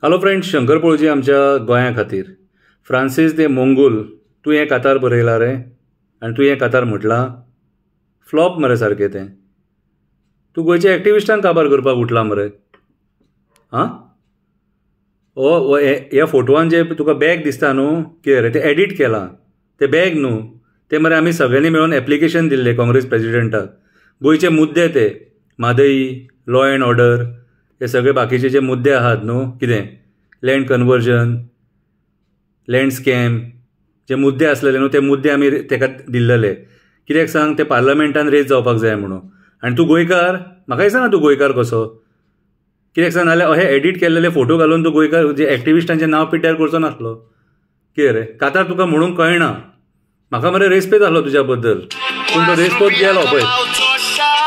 Hello friends, Shankar पळोवची आमच्या गोंया खातीर फ्रांसीस दे मोंगोल तूं हें कातार बरयलां रे आनी तूं हें कातार म्हटलां फ्लॉप मरे सारकें तें. तूं गोंयच्या एक्टिविस्टांक काबार करपाक उठला मरे. आं हो ह्या फोटोवान जे तुका बॅग दिसता न्हू, कितें रे तें एडिट केलां तें बॅग न्हू तें मरे आमी सगळ्यांनी मेळून एप्लिकेशन दिल्लें काँग्रेस प्रेजिडेंटाक. गोंयचे मुद्दे ते म्हादई, लॉ अँड ऑर्डर, हे सगळे बाकीचे जे मुद्दे आहात न्हू, कितें लँड कन्वर्जन, लँड स्कॅम, जे मुद्दे आसलेले न्हू ते मुद्दे आमी तेका दिल्लेले. कित्याक सांग, ते पार्लमेंटान रेज जावपाक जाय म्हणून. आनी तूं गोंयकार, म्हाका दिसना तूं गोंयकार कसो. कित्याक सांग, नाल्यार अशे एडिट केल्लेले फोटो घालून तूं गोंयकार जे एक्टिविस्टांचें नांव पिड्ड्यार करचो नासलो. कितें रे कातार तुका म्हणूंक कळना. म्हाका मरे रेस्पेद आसलो तुज्या बद्दल, पूण तो रेस्पेद गेलो पळय.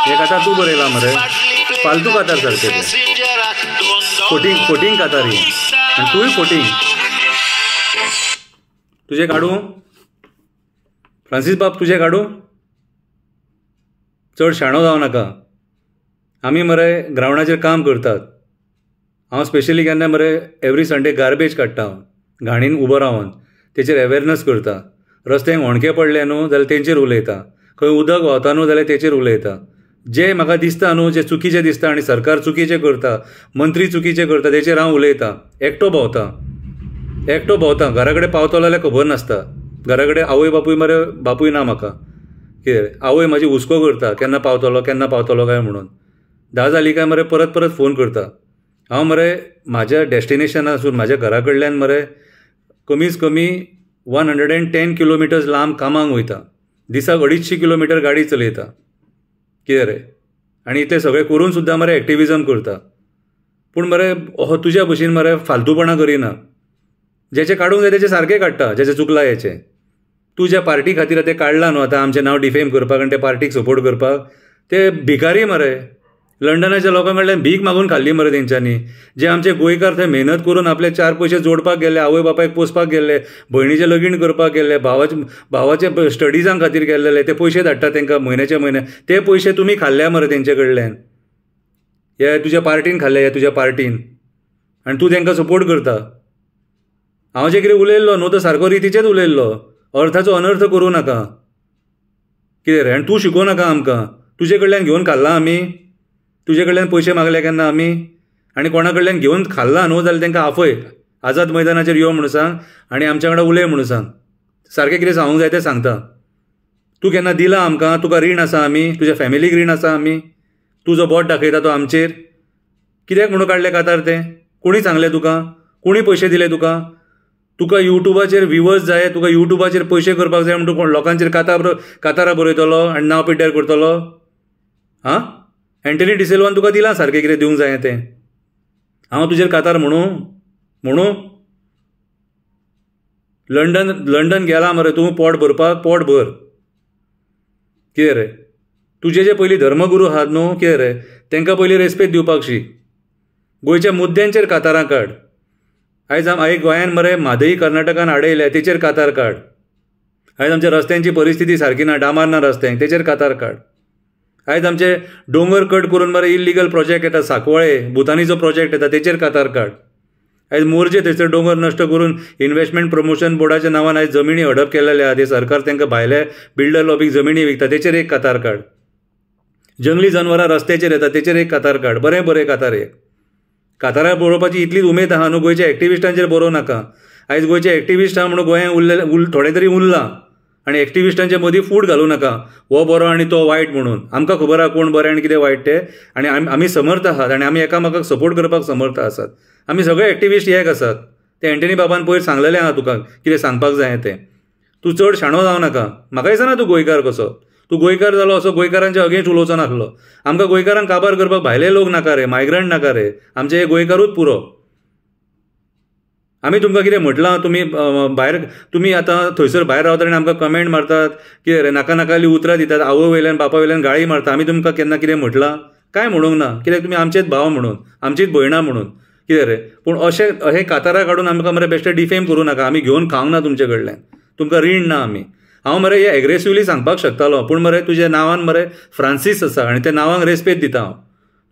हे कातार तूं बरयलां मरे, फालतू कातार सारकें तें. फोटींग कातारी आनी तूंय फोटींग. तुजें काडूं फ्रांसीस बाब, तुजें काडूं. चड शाणो जावं नाका. आमी मरे ग्रावंडाचेर काम करतात. हांव स्पेशली केन्ना मरे एवरी संडे गार्बेज काडटा. हांव घाणीन उबो रावन तेचेर अवेरनस करता. रस्त्यांक होणके पडले न्हू जाल्यार तेंचेर उलयता. खंय उदक व्हांवता न्हू जाल्यार तेचेर उलयता. जे म्हाका दिसता न्हू, जे चुकीचें दिसता आनी सरकार चुकीचें करता, मंत्री चुकीचें करता, तेचेर हांव उलयतां. एकटो भोंवता. घरा कडेन पावतलो जाल्यार खबर नासता. घरा कडेन आवय बापूय ना म्हाका. कितें आवय म्हाजी हुस्को करता, केन्ना पावतलो काय म्हणून. 10 जाली काय मरे परत फोन करता. हांव मरे म्हाज्या डॅस्टिनेशनासून, म्हाज्या घरा कडल्यान मरे कमीच कमी 110 किलोमिटर्स लांब कामाक वयता. दिसाक 250 किलोमिटर गाडी चलयता. कितें रे, आनी इतलें सगळें करून सुद्दां मरे एक्टिविजम करता. पूण मरे हो तुज्या भशेन मरे फालतूपणां करिना. जेचे काडूंक जाय तेचे सारकें काडटा, जेचे चुकलां हेचें. तूं ज्या पार्टी खातीर ते काडलां न्हू आतां, आमचें नांव डिफेम करपाक आनी त्या पार्टीक सपोर्ट करपाक, ते भिकारी मरे. लंडनाच्या लोकां कडल्यान भीक मागून खाल्ली मरे तेंच्यांनी. जे आमचे गोंयकार थंय मेहनत करून आपले 4 पयशे जोडपाक गेले, आवय बापायक पोसपाक गेले, भयणीचें लगीण करपाक गेले, भावाचे स्टडिजां खातीर गेल्लेले, ते पयशे धाडटा तेंकां म्हयन्याचे म्हयने. ते पयशे तुमी खाल्ल्या मरे तेंचे कडल्यान. हे तुज्या पार्टीन खाल्ले, तुज्या पार्टीन. आनी तूं तेंकां सपोर्ट करता. हांव जे कितें उलयल्लो न्हू तो सारको रितीचेच उलयल्लो. अर्थाचो अनर्थ करूं नाका. कितें रे, आनी तूं शिकोव नाका आमकां. तुजे कडल्यान घेवन खाल्लां आमी. तुजे कडल्यान पयशे मागले केन्ना आमी. आनी कोणा कडल्यान घेवन खाल्लां न्हू जाल्यार तेंकां आफय. आझाद मैदानाचेर यो म्हणून सांग आनी आमच्या वांगडा उलय म्हणून सांग. सारकें कितें सांगूंक जाय तें सांगता. तूं केन्ना दिलां आमकां? तुका रीण आसा आमी? तुज्या फॅमिलीक रीण आसा आमी? तूं जो बोट दाखयता तो आमचेर. कित्याक म्हणून काडलें कातार तें? कोणी सांगलें तुका? कोणी पयशे दिले तुका? तुका युट्यूबाचेर व्ह्यूवर्स जाय, तुका युट्यूबाचेर पयशे करपाक जाय म्हणून कोण लोकांचेर कातारां बरयतलो आनी नांव पिड्ड्यार करतलो? हां, एंटनी डिसिल्वान तुका दिलां सारकें कितें दिवंक जाय तें. हांव तुजेर कातार म्हणूं लंडन गेला मरे तूं पोट भरपाक. पोट भर. कितें रे, तुजे जे पयलीं धर्मगुरू आहात न्हू, कितें रे, तेंकां पयलीं रेस्पेद दिवपाक शीक. गोंयच्या मुद्द्यांचेर कातारां काड. आयज गोंयान मरे म्हादई कर्नाटकान आडयल्या, तेचेर कातार काड. आयज आमच्या रस्त्यांची परिस्थिती सारकी ना, डांबर ना रस्त्यांक, तेचेर कातार काड. आयज आमचे दोंगर कट करून मरे इल्लिगल प्रोजेक्ट येता, सांकवाळे भुतानीचो प्रोजेक्ट येता, तेचेर कातार काड. आयज मोर्जे थंयसर दोंगर नश्ट करून इन्व्हेस्टमेंट प्रमोशन बोर्डाच्या नांवान आयज जमिनी हडप केलेले आहा. ते सरकार तेंकां भायले बिल्डर लॉबीक जमिनी विकता, तेचेर एक कातार काड. जंगली जनवरां रस्त्याचेर येता, तेचेर एक कातार काड. बरें कातार एक. कातारां बरोवपाची इतलीच उमेद आहा न्हू, गोंयच्या एक्टिविस्टांचेर बरोव नाका. आयज गोंयचे एक्टिविस्ट आहा म्हणून गोंयांत थोडे तरी उरलां. आनी एक्टिविस्टांच्या मदीं फूट घालूं नाका, हो बरो आनी तो वायट म्हणून. आमकां खबर आहा कोण बरें आनी कितें वायट तें. आनी आमी समर्थ आहात आनी आमी एकामेकाक सपोर्ट करपाक समर्थ आसात. आमी सगळे एक्टिविस्ट एक आसात. ते एंटनी बाबान पयर सांगलेलें आहा तुका कितें सांगपाक जाय तें. तूं चड शाणो जावं नाका. म्हाका दिसना तूं गोंयकार कसो. तूं गोंयकार जालो असो गोंयकारांच्या अगेन्स्ट उलोवचो नासलो. आमकां गोंयकारांक काबार करपाक भायले लोक नाका रे, मायग्रंट नाका रे. आमचे हे गोंयकारूच पुरो. आमी तुमकां कितें म्हटलां? तुमी आतां थंयसर भायर रावतात आनी आमकां कमेंट मारतात, कितें रे नाका उतरां दितात, आवय वयल्यान बापा वयल्यान गाळी मारता. आमी तुमकां केन्ना कितें म्हटलां? काय म्हणूंक ना. कित्याक तुमी आमचेच भाव म्हणून, आमचीच भयणां म्हणून. कितें रे, पूण अशें कातारां काडून आमकां मरे बेश्टे डिफेम करूं नाका. आमी घेवन खावंक ना तुमचे कडल्यान. तुमकां रीण ना आमी. हांव मरे हे एग्रेसिवली सांगपाक शकतालो, पूण मरे तुज्या नांवान मरे फ्रांसीस आसा आनी त्या नांवाक रेस्पेद दिता हांव.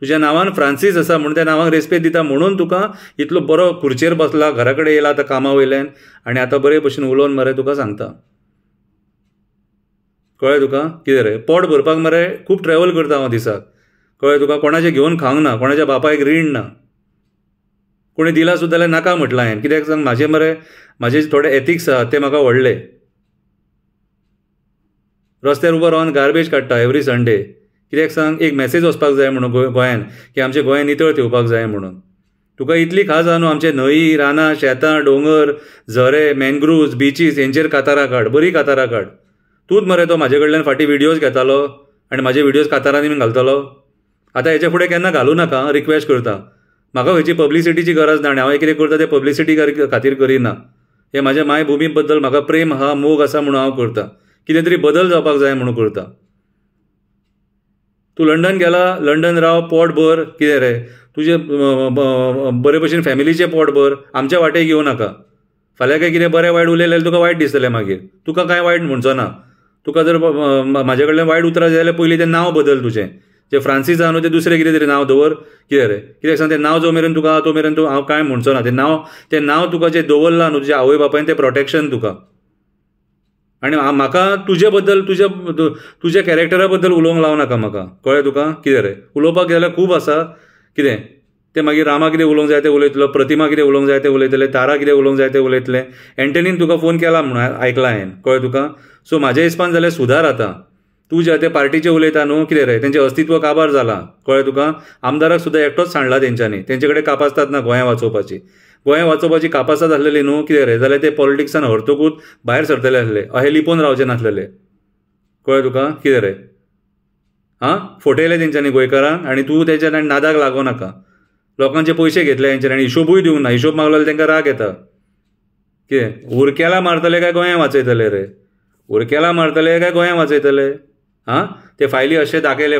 तुज्या नांवान फ्रांसीस आसा म्हणून त्या नांवाक रेस्पेद दिता म्हणून तुका इतलो बरो खुर्चेर बसला, घरा कडेन येयला आतां कामा वयल्यान आनी आतां बरे भशेन उलोवन मरे तुका सांगता. कळ्ळें तुका कितें रे? पोट भरपाक मरे खूब ट्रॅव्हल करता हांव दिसाक. कळ्ळें तुका? कोणाचें घेवन खावंक ना, कोणाच्या बापायक रीण ना, कोणी दिला सुद्दां जाल्यार नाका म्हटलां हांवें. कित्याक सांग, म्हाजे थोडे एथिक्स आहा ते म्हाका व्हडले. रस्त्यार उबो रावन गार्बेज काडटा एवरी संडे. कित्याक सांग, एक मॅसेज वचपाक जाय म्हणून गोंयान की आमचे गोंय नितळ ठेवपाक जाय म्हणून. तुका इतली खास आहा न्हू आमचे न्हंय, रानां, शेतां, दोंगर, झरे, मॅनग्रुव्ज, बिचीस हेंचेर कातारां काड, बरी कातारां काड. तूंच मरे तो म्हाजे कडल्यान फाटीं व्हिडियोज घेतालो आनी म्हाजे व्हिडियोज कातारांनी बीन घालतालो. आतां हेच्या फुडें केन्ना घालूं नाका, रिक्वेस्ट करता. म्हाका खंयची पब्लिसिटीची गरज ना आनी हांव कितें करता तें पब्लिसिटी खातीर करिना. हें म्हाज्या मायभुमी बद्दल म्हाका प्रेम आहा, मोग आसा म्हणून हांव करता. कितें तरी बदल जावपाक जाय म्हणून करता. तूं लंडन गेला, लंडन राव, पोट भर. कितें रे तुजें बरे भशेन फॅमिलीचें पोट भर, आमच्या वाटेक येवं नाका. फाल्यां काय कितें बरें वायट उलयलें जाल्यार तुका वायट दिसतलें मागीर. तुका कांय वायट म्हणचो ना. तुका जर म्हाजे कडल्यान वायट उतरां जाय जाल्यार पयलीं तें नांव बदल तुजें. जें फ्रांसीस आहा न्हू तें दुसरें कितें तरी नांव दवर. कितें रे? कित्याक सांग, तें नांव जो मेरेन तुका तो मेरेन तूं हांव कांय म्हणचो ना. तें नांव तुका जें दवरलां न्हू तुज्या आवय बापायन तें प्रोटेक्शन तुका. आनी म्हाका तुजे बद्दल तुज्या कॅरेक्टरा बद्दल उलोवंक लावं नाका म्हाका. कळ्ळें तुका? कितें रे? उलोवपाक जाल्यार खूब आसा. कितें तें मागीर रामा कितें उलोवंक जाय तें उलयतलो, प्रतिमा कितें उलोवंक जाय तें उलयतले, तारा कितें उलोवंक जाय तें उलयतलें. एंटनीन तुका फोन केला म्हणून आयकलां हांवें. कळ्ळें तुका? सो म्हाज्या हिसपान जाल्यार सुदार आतां. तूं जे त्या पार्टीचें उलयता न्हू, कितें रे तेंचें अस्तित्व काबार जालां. कळ्ळें तुका? आमदाराक सुद्दां एकटोच सांडला तेंच्यांनी. तेंचे कडेन कापासतात ना गोंया वाचोवपाची कापासात आसलेली न्हू. कितें रे जाल्यार ते पॉलिटिक्सान हरतकूच भायर सरतले आसले, अशें लिपोवन रावचे नासलेले. कळ्ळें तुका? कितें रे? फटयले तेंच्यांनी गोंयकारांक आनी तूं तेंच्या नादाक लागो नाका. लोकांचे पयशे घेतले हेंच्यांनी आनी हिशोबूय दिवंक ना. हिशोब मागलो जाल्यार तेंकां राग येता. कितें उरकेला मारतले काय गोंया वाचयतले रे? उरकेला मारतले काय गोंया वाचयतले? ते फायली अशें दाखयले